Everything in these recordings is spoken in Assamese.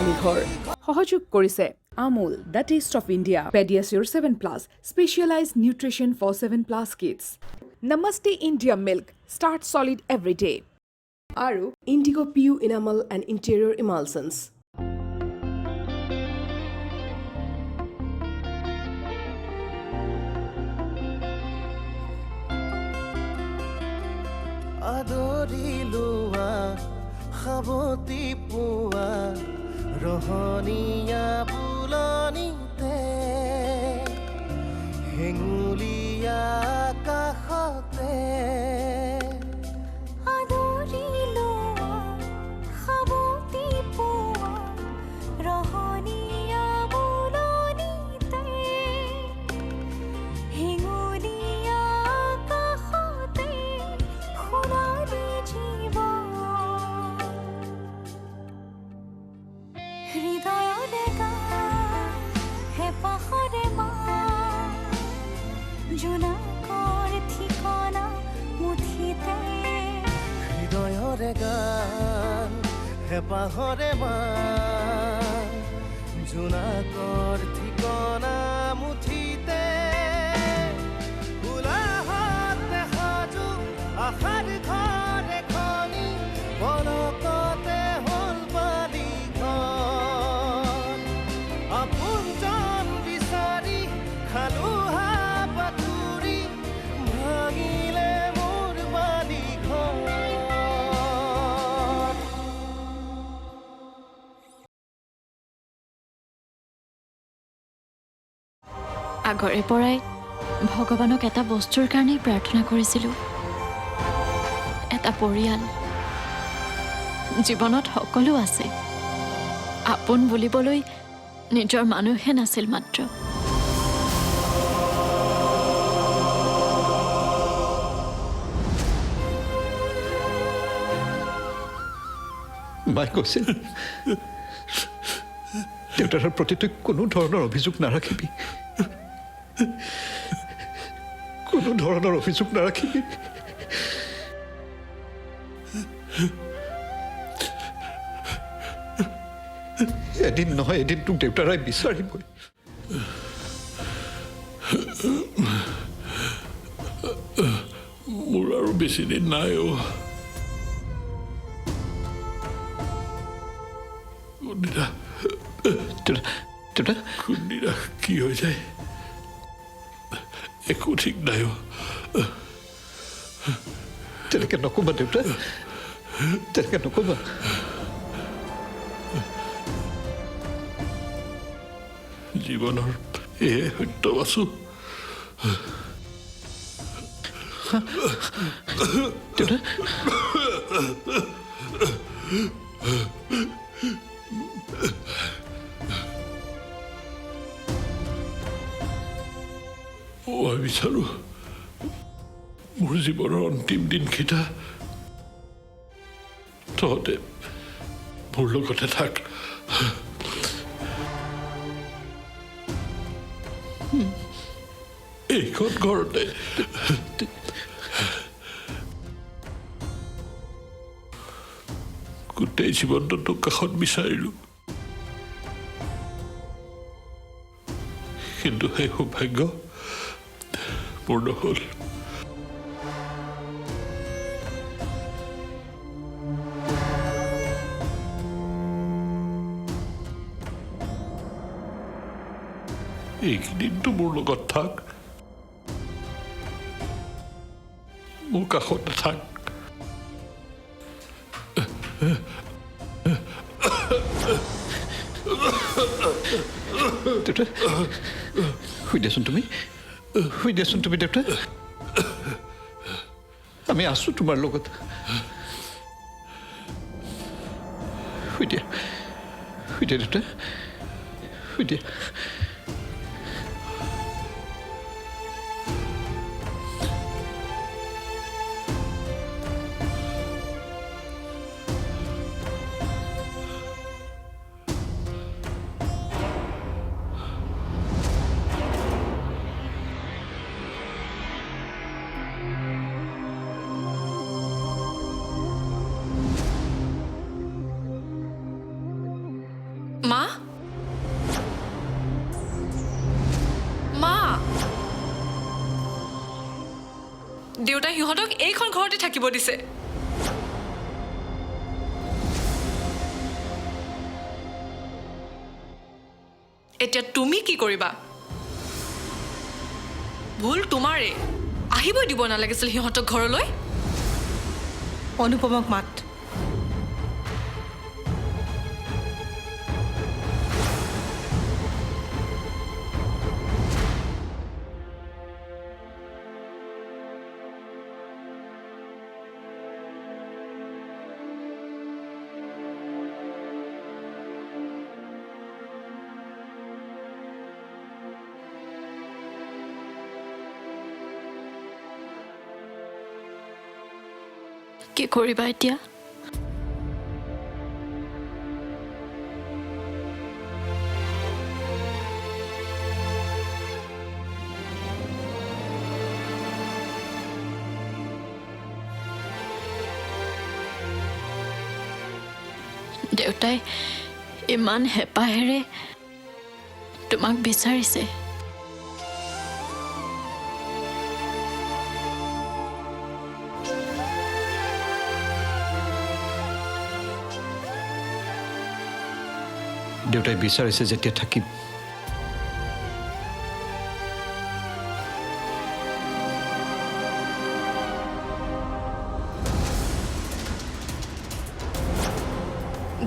পানী ঘৰ সহযোগ কৰিছে Amul the taste of India PediaSure 7+ specialized nutrition for 7+ kids Namaste India milk start solid every day আৰু Indigo PU enamel and interior emulsions আদৰি লোৱা খাবতি পোৱা ৰহনীয়া বুলনিতে হেঙুলীয়া কাষতে আদৰি লোৱা খাবতি পোৱা ৰহনীয়া বুলনিতে হেঙুলীয়া কাষতে সোণালী জীৱন হৃদয়তে গা হেঁপাহৰে জোনাকৰ ঠিকনা মুঠিতে হৃদয়ৰে গান হেঁপাহৰে মান জোনাকৰ ঠিকনা মুঠিতে উলাহতে সাজু আশাৰ ঘৰ এখনি পলকতে হ'ল বালি ঘৰ আপোনজন বিচাৰি খালো হাবাতুৰি ভাঙিলে মোৰ বালি ঘৰ আগৰে পৰাই ভগৱানক এটা বস্তুৰ কাৰণেই প্ৰাৰ্থনা কৰিছিলোঁ, এটা পৰিয়াল। জীৱনত সকলো আছে, আপোন বুলিবলৈ নিজৰ মানুহে নাছিল মাত্ৰ। মায়ে কৈছিল দেউতাৰ প্ৰতি তই কোনো ধৰণৰ অভিযোগ নাৰাখিবি, কোনো ধৰণৰ অভিযোগ নাৰাখিবি। এদিন নহয় এদিন তোক দেউতাৰাই বিচাৰিবই। মোৰ আৰু বেছি দিন নাই অ' কোনদিনা দেউতা কোনদিনা কি হৈ যায় একো ঠিক নাই অ' তেনেকে নকবা দেউতা, তেনেকে নকবা। জীৱনৰ এয়ে সত্য আছো। দেউতা মই বিচাৰো মোৰ জীৱনৰ অন্তিম দিনকেইটা তহঁতে মোৰ লগতে থাক। এইখন ঘৰতে গোটেই জীৱনটো তোক কাষত বিচাৰিলো, কিন্তু সেই সৌভাগ্য মোৰ নহ'ল। এইকেইদিনটো মোৰ লগত থাক, মোৰ কাষতে থাক। দেউতা শুই দিয়াচোন তুমি, শুই দিয়াচোন তুমি দেউতা, আমি আছো তোমাৰ লগত। শুই দিয়া, শুই দিয়া দেউতা, শুই দিয়া। মা মা দেউতাই সিহঁতক এইখন ঘৰতে থাকিব দিছে এতিয়া তুমি কি কৰিবা ভুল তোমাৰে আহিবই দিব নালাগিছিল সিহঁতক ঘৰলৈ অনুপমক মাত কি কৰিবা এতিয়া দেউতাই ইমান হেঁপাহেৰে তোমাক বিচাৰিছে দেউতাই বিচাৰিছে যেতিয়া থাকিম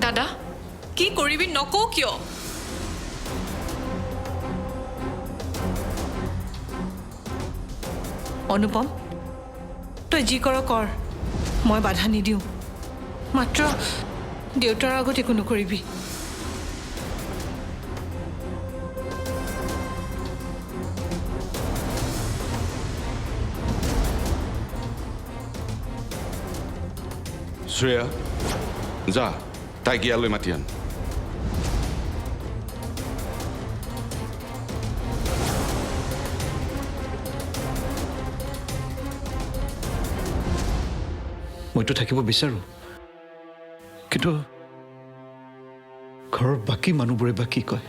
দাদা কি কৰিবি নকওঁ কিয় অনুপম তই যি কৰ কৰ মই বাধা নিদিওঁ মাত্ৰ দেউতাৰ আগত একো নকৰিবি শ্ৰেয়া যা তাইক ইয়ালৈ মাতি আন মইতো থাকিব বিচাৰোঁ কিন্তু ঘৰৰ বাকী মানুহবোৰে বা কি কয়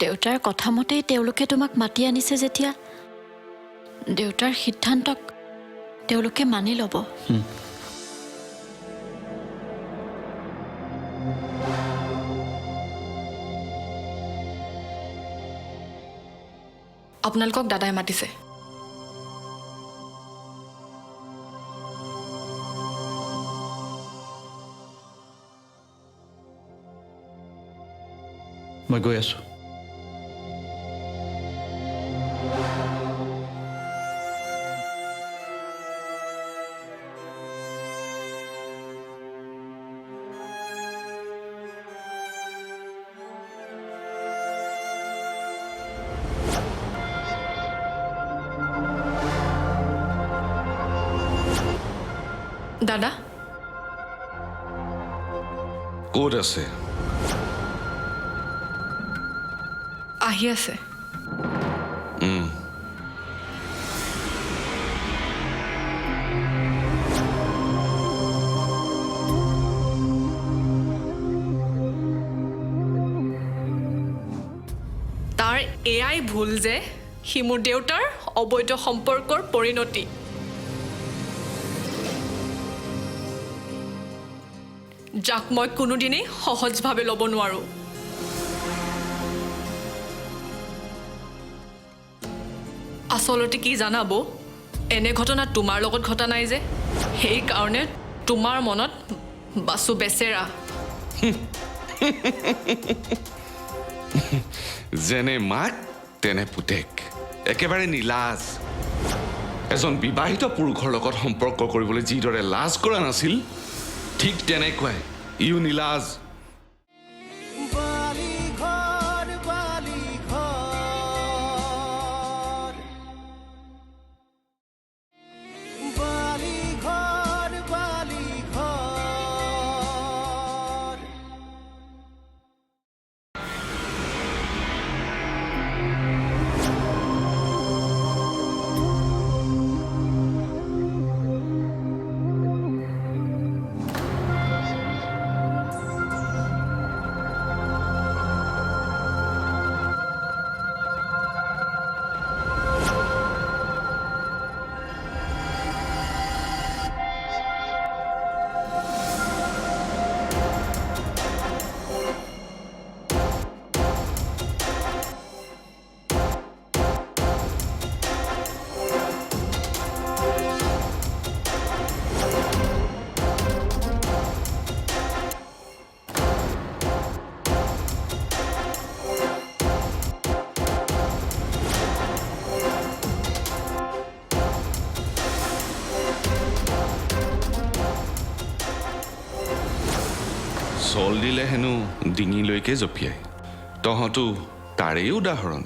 দেউতাৰ কথা মতেই তেওঁলোকে তোমাক মাতি আনিছে যেতিয়া দেউতাৰ সিদ্ধান্তক তেওঁলোকে মানি ল'ব আপোনালোকক দাদাই মাতিছে মই গৈ আছোঁ দাদা ক'ত আছে আহি আছে তাৰ এয়াই ভুল যে সি মোৰ দেউতাৰ অবৈধ সম্পৰ্কৰ পৰিণতি যাক মই কোনোদিনেই সহজভাৱে ল'ব নোৱাৰো আচলতে কি জানাব এনে ঘটনা তোমাৰ লগত ঘটা নাই যে সেইকাৰণে তোমাৰ মনত বাসু বেচেৰা যেনে মাক তেনে পুতেক একেবাৰে নিলাজ এজন বিবাহিত পুৰুষৰ লগত সম্পৰ্ক কৰিবলৈ যিদৰে লাজ কৰা নাছিল ঠিক তেনেকুৱাই ইও নিলাজ বালি ঘৰ বালি ঘৰ বালি ঘৰ বালি ঘৰ দিলে হেনো ডিঙিলৈকে জঁপিয়াই তহঁতো তাৰেই উদাহৰণ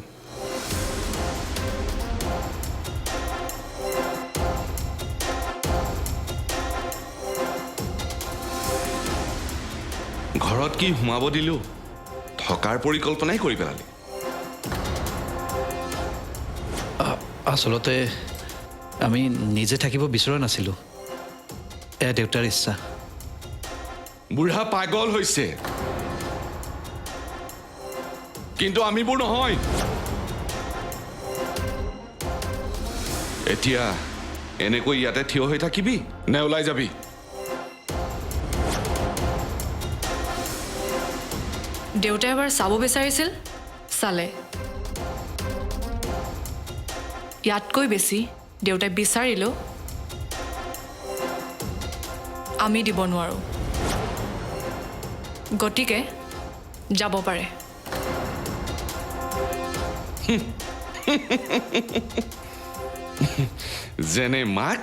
ঘৰত কি সোমাব দিলো থকাৰ পৰিকল্পনাই কৰি পেলালি আচলতে আমি নিজে থাকিব বিচৰা নাছিলোঁ এয়া দেউতাৰ ইচ্ছা বুঢ়া পাগল হৈছে কিন্তু আমিবোৰ নহয় এতিয়া এনেকৈ ইয়াতে থিয় হৈ থাকিবি নে ওলাই যাবি দেউতাই এবাৰ চাব বিচাৰিছিল চালে ইয়াতকৈ বেছি দেউতাই বিচাৰিলেও আমি দিব নোৱাৰোঁ গতিকে যাব পাৰে যেনে মাক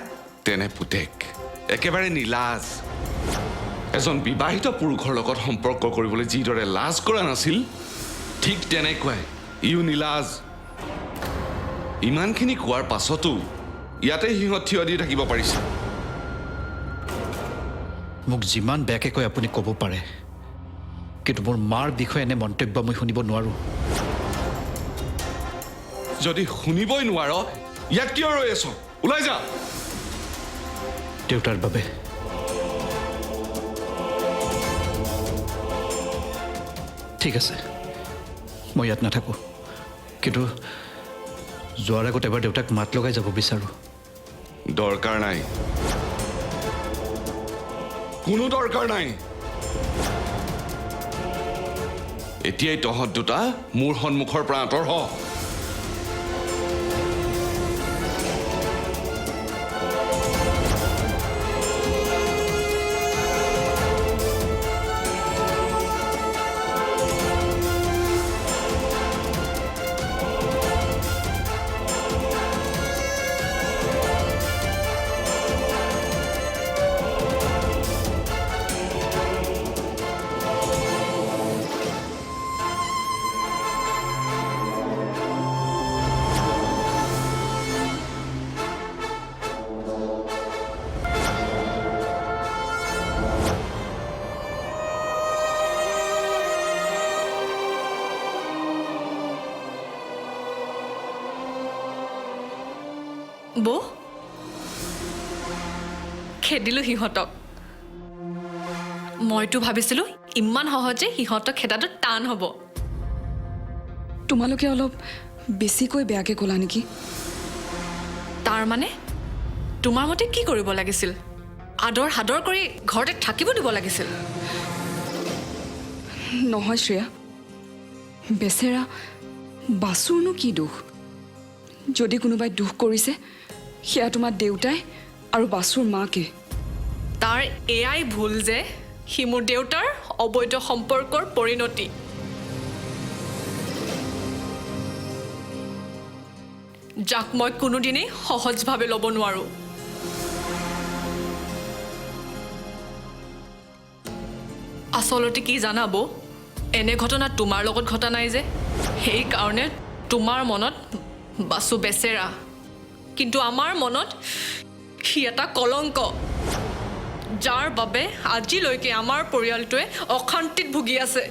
তেনে পুতেক একেবাৰে নিলাজ এজন বিবাহিত পুৰুষৰ লগত সম্পৰ্ক কৰিবলৈ যিদৰে লাজ কৰা নাছিল ঠিক তেনেকুৱাই ইও নিলাজ ইমানখিনি কোৱাৰ পাছতো ইয়াতে সিহঁত থিয় দি থাকিব পাৰিছে মোক যিমান বেয়াকৈ কৈ আপুনি ক'ব পাৰে কিন্তু মোৰ মাৰ বিষয়ে এনে মন্তব্য মই শুনিব নোৱাৰোঁ যদি শুনিবই নোৱাৰ ইয়াত কিয় ৰৈ আছ ওলাই যা দেউতাৰ বাবে ঠিক আছে মই ইয়াত নাথাকোঁ কিন্তু যোৱাৰ আগত এবাৰ দেউতাক মাত লগাই যাব বিচাৰোঁ দৰকাৰ নাই কোনো দৰকাৰ নাই এতিয়াই তহঁত দুটা মোৰ সন্মুখৰ পৰা আঁতৰ হ বৌ খেদিলোঁ সিহঁতক মইতো ভাবিছিলোঁ ইমান সহজে সিহঁতক খেদাটো টান হ'ব তোমালোকে অলপ বেছিকৈ বেয়াকৈ ক'লা নেকি তাৰ মানে তোমাৰ মতে কি কৰিব লাগিছিল আদৰ সাদৰ কৰি ঘৰতে থাকিব দিব লাগিছিল নহয় শ্ৰেয়া বেচেৰা বাছুৰনো কি দুখ যদি কোনোবাই দুখ কৰিছে সেয়া তোমাৰ দেউতাই আৰু বাছুৰ মাকে তাৰ এয়াই ভুল যে সি মোৰ দেউতাৰ অবৈধ সম্পৰ্কৰ পৰিণতি যাক মই কোনোদিনেই সহজভাৱে ল'ব নোৱাৰোঁ আচলতে কি জানাব এনে ঘটনা তোমাৰ লগত ঘটা নাই যে সেইকাৰণে তোমাৰ মনত বাছু বেচেৰা কিন্তু আমাৰ মনত সি এটা কলংক যাৰ বাবে আজিলৈকে আমাৰ পৰিয়ালটোৱে অশান্তিত ভুগি আছে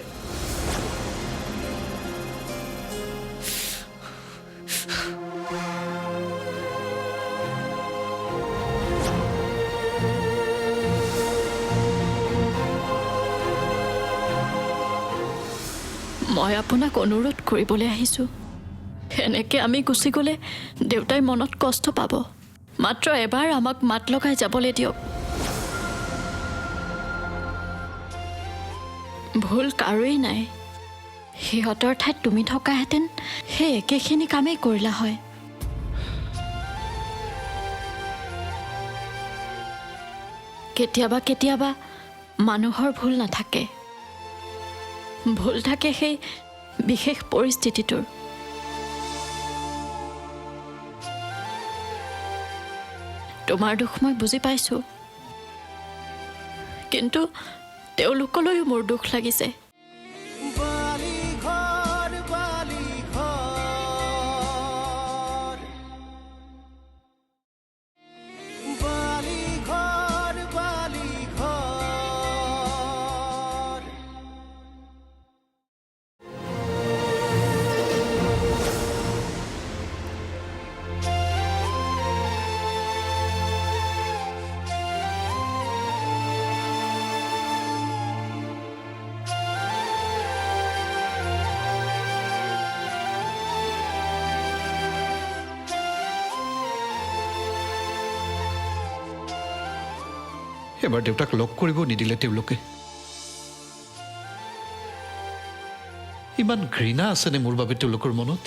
মই আপোনাক অনুৰোধ কৰিবলৈ আহিছোঁ এনেকৈ আমি গুচি গ'লে দেউতাই মনত কষ্ট পাব মাত্ৰ এবাৰ আমাক মাত লগাই যাবলৈ দিয়ক ভুল কাৰোৱেই নাই সিহঁতৰ ঠাইত তুমি থকাহেঁতেন সেই একেখিনি কামেই কৰিলা হয় কেতিয়াবা কেতিয়াবা মানুহৰ ভুল নাথাকে ভুল থাকে সেই বিশেষ পৰিস্থিতিটোৰ তোমাৰ দুখ মই বুজি পাইছোঁ কিন্তু তেওঁলোকলৈও মোৰ দুখ লাগিছে। বালি ঘৰ বালি ঘৰ বালি ঘৰ বালি ঘৰ এবাৰ দেউতাক লগ কৰিব নিদিলে তেওঁলোকে। ইমান ঘৃণা আছেনে মোৰ বাবে তেওঁলোকৰ মনত?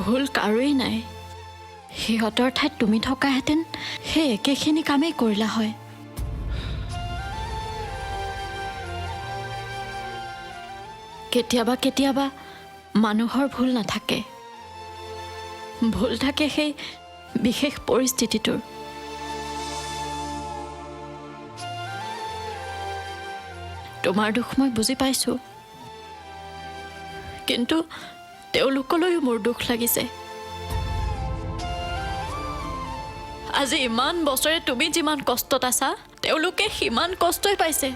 ভুল কাৰোৱেই নাই। সিহঁতৰ ঠাইত তুমি থকাহেঁতেন সেই একেখিনি কামেই কৰিলা হয়। কেতিয়াবা কেতিয়াবা মানুহৰ ভুল নাথাকে, ভুল থাকে সেই বিশেষ পৰিস্থিতিটোৰ। তোমাৰ দুখ মই বুজি পাইছোঁ, কিন্তু তেওঁলোকলৈও মোৰ দুখ লাগিছে। আজি ইমান বছৰে তুমি যিমান কষ্টত আছা তেওঁলোকে সিমান কষ্টই পাইছে।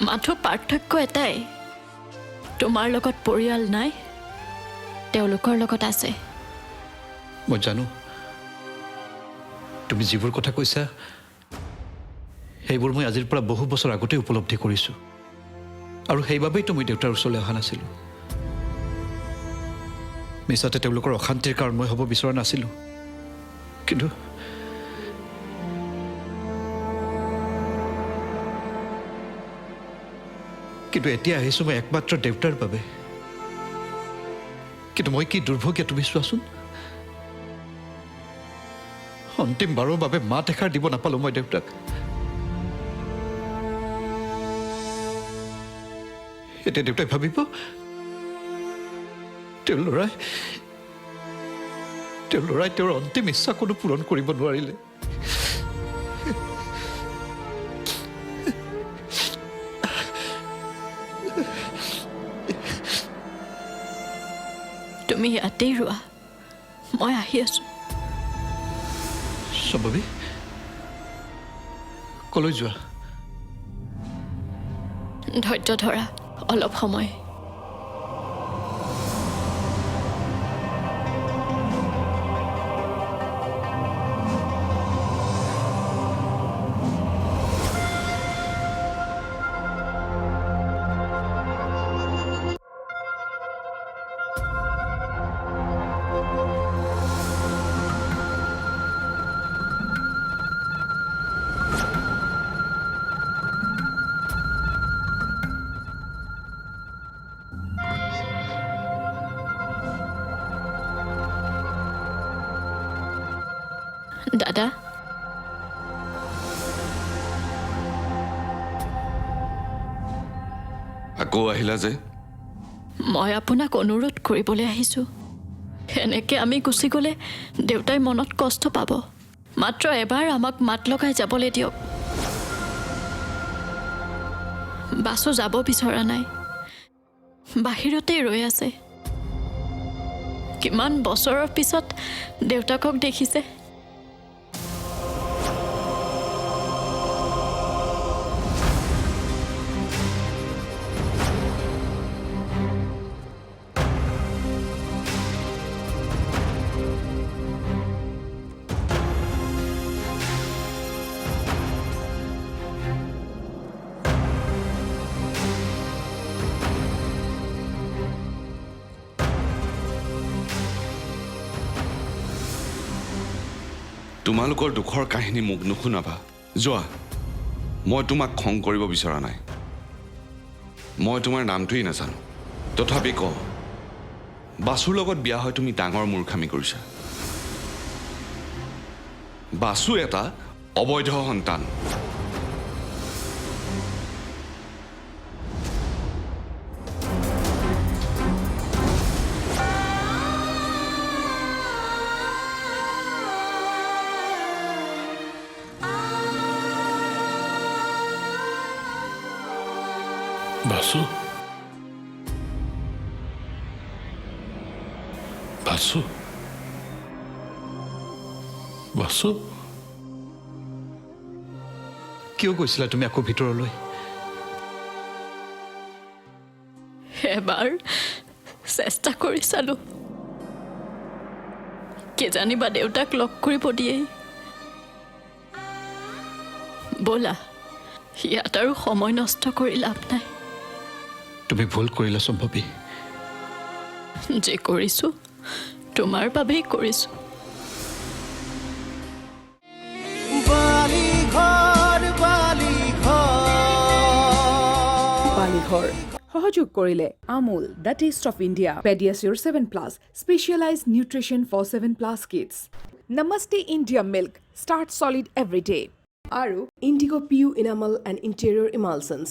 মাথো পাৰ্থক্য এটাই, তোমাৰ লগত পৰিয়াল নাই, তেওঁলোকৰ লগত আছে। মই জানো তুমি যিবোৰ কথা কৈছা সেইবোৰ মই আজিৰ পৰা বহু বছৰ আগতে উপলব্ধি কৰিছোঁ, আৰু সেইবাবেইতো মই দেউতাৰ ওচৰলৈ অহা নাছিলোঁ। মিছাতে তেওঁলোকৰ অশান্তিৰ কাৰণ মই হ'ব বিচৰা নাছিলোঁ, কিন্তু এতিয়া আহিছোঁ মই একমাত্ৰ দেউতাৰ বাবে। কিন্তু মই কি দুৰ্ভগীয়া তুমি চোৱাচোন। অন্তিম বাৰৰ বাবে মাত এষাৰ দিব নাপালোঁ মই দেউতাক। এতিয়া দেউতাই ভাবিব তেওঁৰ ল'ৰাই তেওঁৰ অন্তিম ইচ্ছা কোনো পূৰণ কৰিব নোৱাৰিলে। তুমি ইয়াতেই ৰোৱা, মই আহি আছোঁ। সম্ভৱী কলৈ যোৱা? ধৈৰ্য ধৰা অলপ সময়। দাদা, আকৌ আহিলা যে? মই আপোনাক অনুৰোধ কৰিবলৈ আহিছোঁ। এনেকৈ আমি গুচি গ'লে দেউতাই মনত কষ্ট পাব। মাত্ৰ এবাৰ আমাক মাত লগাই যাবলৈ দিয়ক। বাছো যাব বিচৰা নাই, বাহিৰতেই ৰৈ আছে। কিমান বছৰৰ পিছত দেউতাকক দেখিছে। তোমালোকৰ দুখৰ কাহিনী মোক নুশুনাবা, যোৱা। মই তোমাক খং কৰিব বিচৰা নাই। মই তোমাৰ নামটোৱেই নাজানো, তথাপি ক বাসুৰ লগত বিয়া হৈ তুমি ডাঙৰ মূৰ্খামি কৰিছা। বাসু এটা অবৈধ সন্তান। বাসু বাসু বাসু কিয় গৈছিলা তুমি আকৌ ভিতৰলৈ এবাৰ চেষ্টা কৰি চালোঁ কিজানিবা দেউতাক লগ কৰিব দিয়েই ব'লা ইয়াত আৰু সময় নষ্ট কৰি লাভ নাই তুমি ভুল কৰিলা সম্ভৱী যে কৰিছোঁ তোমাৰ বাবেই কৰিছোঁ বালি ঘৰ বালিঘৰ সহযোগ কৰিলে Amul the taste of India PediaSure 7+ specialized nutrition for 7+ kids Namaste India milk start solid every day আৰু Indigo PU enamel and interior ইমালচনছ